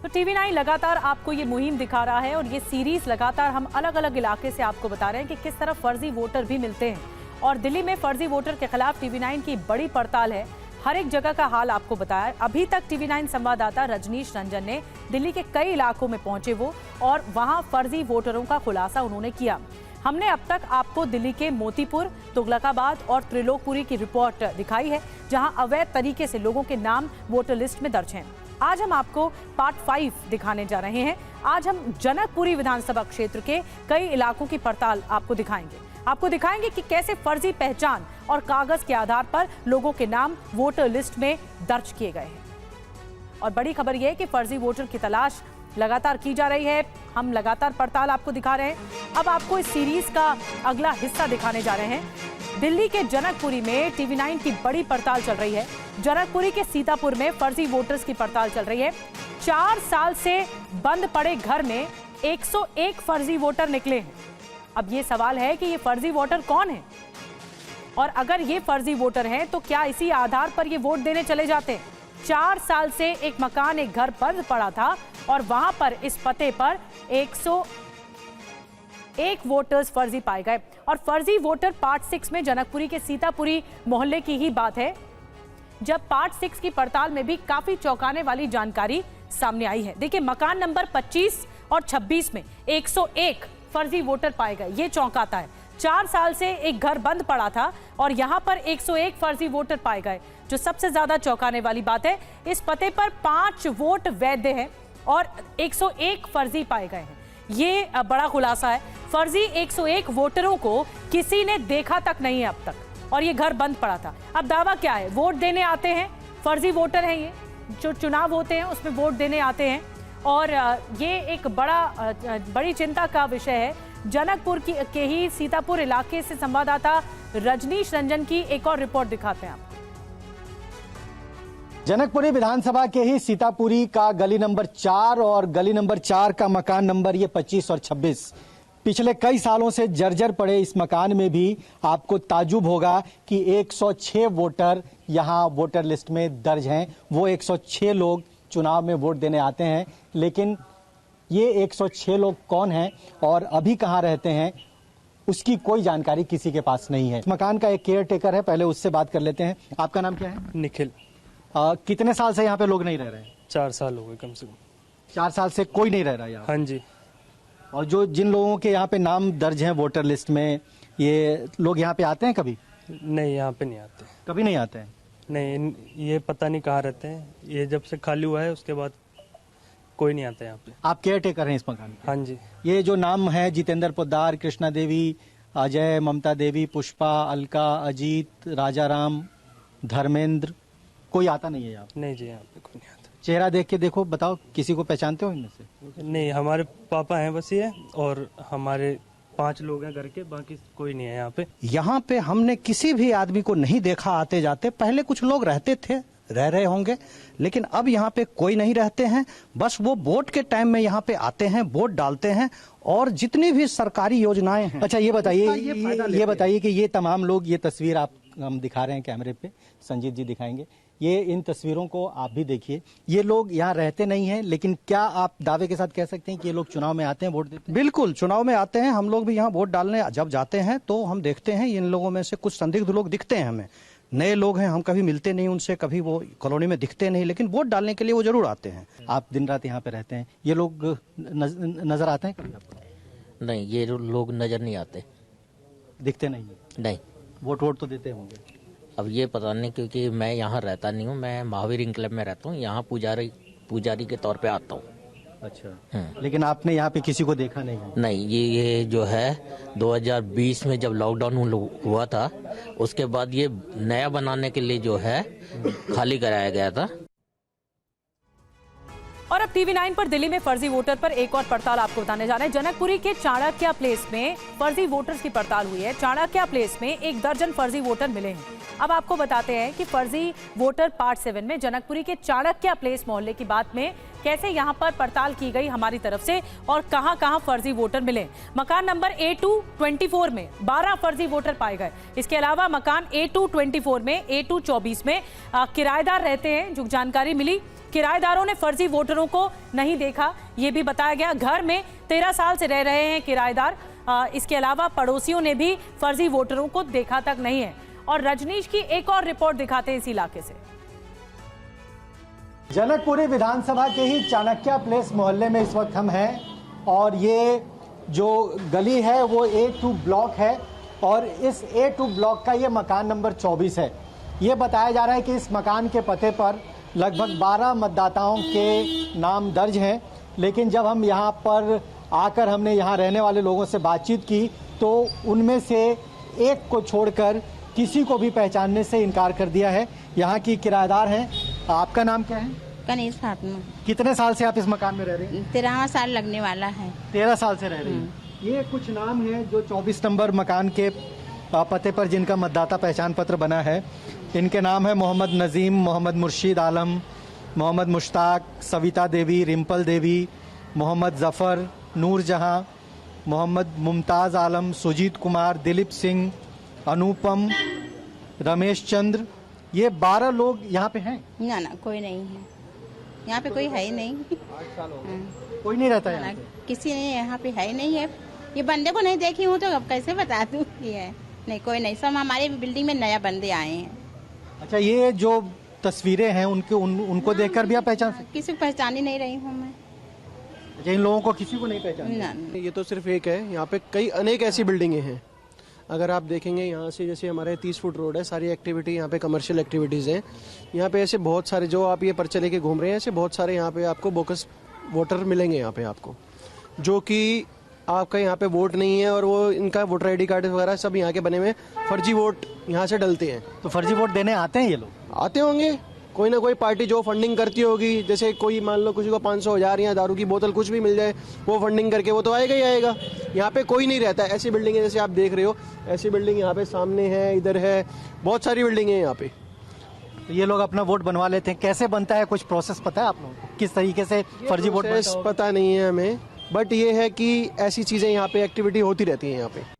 तो TV9 लगातार आपको ये मुहिम दिखा रहा है और ये सीरीज लगातार हम अलग अलग इलाके से आपको बता रहे हैं कि किस तरह फर्जी वोटर भी मिलते हैं। और दिल्ली में फर्जी वोटर के खिलाफ TV9 की बड़ी पड़ताल है। हर एक जगह का हाल आपको बताया। अभी तक TV9 संवाददाता रजनीश रंजन ने दिल्ली के कई इलाकों में पहुंचे वो और वहां फर्जी वोटरों का खुलासा उन्होंने किया। हमने अब तक आपको दिल्ली के मोतीपुर, तुगलकाबाद और त्रिलोकपुरी की रिपोर्ट दिखाई है, जहां अवैध तरीके से लोगों के नाम वोटर लिस्ट में दर्ज हैं। आज हम आपको पार्ट 5 दिखाने जा रहे हैं। आज हम जनकपुरी विधानसभा क्षेत्र के कई इलाकों की पड़ताल आपको दिखाएंगे कि कैसे फर्जी पहचान और कागज के आधार पर लोगों के नाम वोटर लिस्ट में दर्ज किए गए हैं। और बड़ी खबर यह है कि फर्जी वोटर की तलाश लगातार की जा रही है। हम लगातार पड़ताल आपको दिखा रहे हैं। अब आपको इस सीरीज का अगला हिस्सा दिखाने जा रहे हैं। दिल्ली के जनकपुरी में TV9 की बड़ी पड़ताल चल रही है। जनकपुरी के सीतापुर में फर्जी वोटर्स की पड़ताल चल रही है। 4 साल से बंद पड़े घर में 101 फर्जी वोटर निकले हैं। अब ये सवाल है कि ये फर्जी वोटर कौन है और अगर ये फर्जी वोटर हैं तो क्या इसी आधार पर ये वोट देने चले जाते हैं। 4 साल से एक मकान, एक घर बंद पड़ा था और वहां पर इस पते पर 101 वोटर्स फर्जी पाए गए। और फर्जी वोटर पार्ट 6 में जनकपुरी के सीतापुरी मोहल्ले की ही बात है, जब पार्ट 6 की पड़ताल में भी काफी चौंकाने वाली जानकारी सामने आई है। देखिए, मकान नंबर 25 और 26 में 101 फर्जी वोटर पाए गए। ये चौंकाता है। 4 साल से एक घर बंद पड़ा था और यहां पर 101 फर्जी वोटर पाए गए। जो सबसे ज्यादा चौंकाने वाली बात है, इस पते पर 5 वोट वैध हैं और 101 फर्जी पाए गए हैं। ये बड़ा खुलासा है। फर्जी 101 वोटरों को किसी ने देखा तक नहीं है अब तक और ये घर बंद पड़ा था। अब दावा क्या है? वोट देने आते हैं, फर्जी वोटर हैं ये, जो चुनाव होते हैं उसमें वोट देने आते हैं। और ये एक बड़ी चिंता का विषय है। जनकपुर के ही सीतापुर इलाके से संवाददाता रजनीश रंजन की एक और रिपोर्ट दिखाते हैं आप। जनकपुरी विधानसभा के ही सीतापुरी का गली नंबर 4 और गली नंबर 4 का मकान नंबर ये 25 और 26। पिछले कई सालों से जर्जर पड़े इस मकान में भी आपको ताजुब होगा कि 106 वोटर यहाँ वोटर लिस्ट में दर्ज हैं। वो 106 लोग चुनाव में वोट देने आते हैं, लेकिन ये 106 लोग कौन हैं और अभी कहाँ रहते हैं उसकी कोई जानकारी किसी के पास नहीं है। मकान का एक केयर टेकर है, पहले उससे बात कर लेते हैं। आपका नाम क्या है? निखिल। कितने साल से यहाँ पे लोग नहीं रह रहे हैं? 4 साल हो गए कम से कम। 4 साल से कोई नहीं रह रहा यहाँ? हाँ जी। और जिन लोगों के यहाँ पे नाम दर्ज हैं वोटर लिस्ट में, ये लोग यहाँ पे आते हैं कभी? नहीं, यहाँ पे नहीं आते। कभी नहीं आते हैं? नहीं, ये पता नहीं कहाँ रहते हैं। ये जब से खाली हुआ है उसके बाद कोई नहीं आता यहाँ पे। आप केयर टेकर हैं इस मकान के? हाँ जी। ये जो नाम है, जितेंद्र पोद्दार, कृष्णा देवी, अजय, ममता देवी, पुष्पा, अलका, अजीत, राजाराम, धर्मेंद्र, कोई आता नहीं है यहाँ? नहीं जी, यहाँ पे कोई नहीं आता। चेहरा देख के देखो, बताओ किसी को पहचानते हो इनमें से? नहीं, हमारे पापा हैं बस ये, और हमारे 5 लोग हैं घर के, बाकी कोई नहीं है यहाँ पे। यहाँ पे हमने किसी भी आदमी को नहीं देखा आते जाते। पहले कुछ लोग रहते थे, रह रहे होंगे, लेकिन अब यहाँ पे कोई नहीं रहते हैं। बस वो वोट के टाइम में यहाँ पे आते हैं, वोट डालते हैं और जितनी भी सरकारी योजनाएं हैं। अच्छा, ये बताइए कि ये तमाम लोग, ये तस्वीर आप हम दिखा रहे हैं कैमरे पे, संजीत जी दिखाएंगे। ये इन तस्वीरों को आप भी देखिए। ये लोग यहाँ रहते नहीं हैं, लेकिन क्या आप दावे के साथ कह सकते हैं कि ये लोग चुनाव में आते हैं, वोट देते हैं? बिल्कुल, चुनाव में आते हैं। हम लोग भी यहाँ वोट डालने जब जाते हैं तो हम देखते हैं इन लोगों में से कुछ संदिग्ध लोग दिखते हैं हमें। नए लोग हैं, हम कभी मिलते नहीं उनसे, कभी वो कॉलोनी में दिखते नहीं, लेकिन वोट डालने के लिए वो जरूर आते हैं। आप दिन रात यहाँ पे रहते हैं, ये लोग नजर आते हैं कभी आपको? नहीं, ये लोग नजर नहीं आते। दिखते नहीं? नहीं। वोट तो देते होंगे? अब ये पता नहीं, क्योंकि मैं यहाँ रहता नहीं हूँ। मैं महावीर क्लब में रहता हूँ। यहाँ पुजारी के तौर पे आता हूँ। अच्छा। लेकिन आपने यहाँ पे किसी को देखा नहीं है? नहीं, ये जो है 2020 में जब लॉकडाउन हुआ था, उसके बाद ये नया बनाने के लिए जो है खाली कराया गया था। और अब TV9 पर दिल्ली में फर्जी वोटर पर एक और पड़ताल आपको बताने जा रहे हैं। जनकपुरी के चाणक्य प्लेस में फर्जी वोटर्स की पड़ताल हुई है। चाणक्य प्लेस में 1 दर्जन फर्जी वोटर मिले हैं। अब आपको बताते हैं कि फर्जी वोटर पार्ट 7 में जनकपुरी के चाणक्य प्लेस मोहल्ले की बात में कैसे यहाँ पर पड़ताल की गई हमारी तरफ से और कहां-कहां फर्जी वोटर मिले। मकान नंबर A224 में 12 फर्जी वोटर पाए गए। इसके अलावा मकान A224 में, A224 में किराएदार रहते हैं। जो जानकारी मिली, किराएदारों ने फर्जी वोटरों को नहीं देखा, ये भी बताया गया। घर में 13 साल से रह रहे हैं किराएदार। इसके अलावा पड़ोसियों ने भी फर्जी वोटरों को देखा तक नहीं है। और रजनीश की एक और रिपोर्ट दिखाते हैं इस इलाके से। जनकपुरी विधानसभा के ही चाणक्य प्लेस मोहल्ले में इस वक्त हम हैं और ये जो गली है वो A2 ब्लॉक है और इस A2 ब्लॉक का ये मकान नंबर 24 है। ये बताया जा रहा है कि इस मकान के पते पर लगभग 12 मतदाताओं के नाम दर्ज हैं, लेकिन जब हम यहाँ पर आकर हमने यहाँ रहने वाले लोगों से बातचीत की तो उनमें से एक को छोड़कर किसी को भी पहचानने से इनकार कर दिया है। यहाँ की किराएदार हैं। आपका नाम क्या है? कनीज फातिमा। कितने साल से आप इस मकान में रह रहे हैं? 13वां साल लगने वाला है। 13 साल से रह रहे हैं। ये कुछ नाम है जो 24 नंबर मकान के पते पर जिनका मतदाता पहचान पत्र बना है। इनके नाम है मोहम्मद नजीम, मोहम्मद मुर्शीद आलम, मोहम्मद मुश्ताक, सविता देवी, रिम्पल देवी, मोहम्मद जफ़र, नूर जहां, मोहम्मद मुमताज़ आलम, सुजीत कुमार, दिलीप सिंह, अनुपम, रमेश चंद्र। ये 12 लोग यहाँ पे हैं। ना कोई नहीं है यहाँ पे, कोई है ही नहीं। कोई नहीं रहता है? किसी ने यहाँ पे है ही नहीं है। ये बंदे को नहीं देखी हूँ तो अब कैसे बता दूँ कि है? नहीं, कोई नहीं। सब हमारे बिल्डिंग में नया बंदे आए हैं। अच्छा, ये जो तस्वीरें हैं उनको देखकर भी आप पहचान सकते? किसी को पहचान ही नहीं रही हूँ मैं। अच्छा, इन लोगों को किसी को नहीं पहचान? ना। ये तो सिर्फ एक है, यहाँ पे कई अनेक ऐसी बिल्डिंगें हैं। अगर आप देखेंगे यहाँ से, जैसे हमारे 30 फुट रोड है, सारी एक्टिविटी यहाँ पे कमर्शियल एक्टिविटीज़ हैं। यहाँ पे ऐसे बहुत सारे, जो आप ये पर्चे लेके घूम रहे हैं, ऐसे बहुत सारे यहाँ पे आपको बोकस वोटर मिलेंगे यहाँ पे आपको, जो कि आपका यहाँ पे वोट नहीं है और वो इनका वोटर आईडी कार्ड वगैरह सब यहाँ के बने हुए फर्जी वोट यहाँ से डलते हैं। तो फर्जी वोट देने आते हैं ये लोग? आते होंगे, कोई ना कोई पार्टी जो फंडिंग करती होगी। जैसे कोई मान लो किसी को 500, 1000 या दारू की बोतल कुछ भी मिल जाए, वो फंडिंग करके वो तो आएगा ही आएगा। यहाँ पे कोई नहीं रहता। ऐसी बिल्डिंग है जैसे आप देख रहे हो, ऐसी बिल्डिंग यहाँ पे सामने है, इधर है, बहुत सारी बिल्डिंग है यहाँ पे। तो ये लोग अपना वोट बनवा लेते हैं। कैसे बनता है, कुछ प्रोसेस पता है आप लोगों को? किस तरीके से फर्जी वोट बनता है? पता नहीं है हमें, बट ये है कि ऐसी चीज़ें यहाँ पे एक्टिविटी होती रहती है यहाँ पे।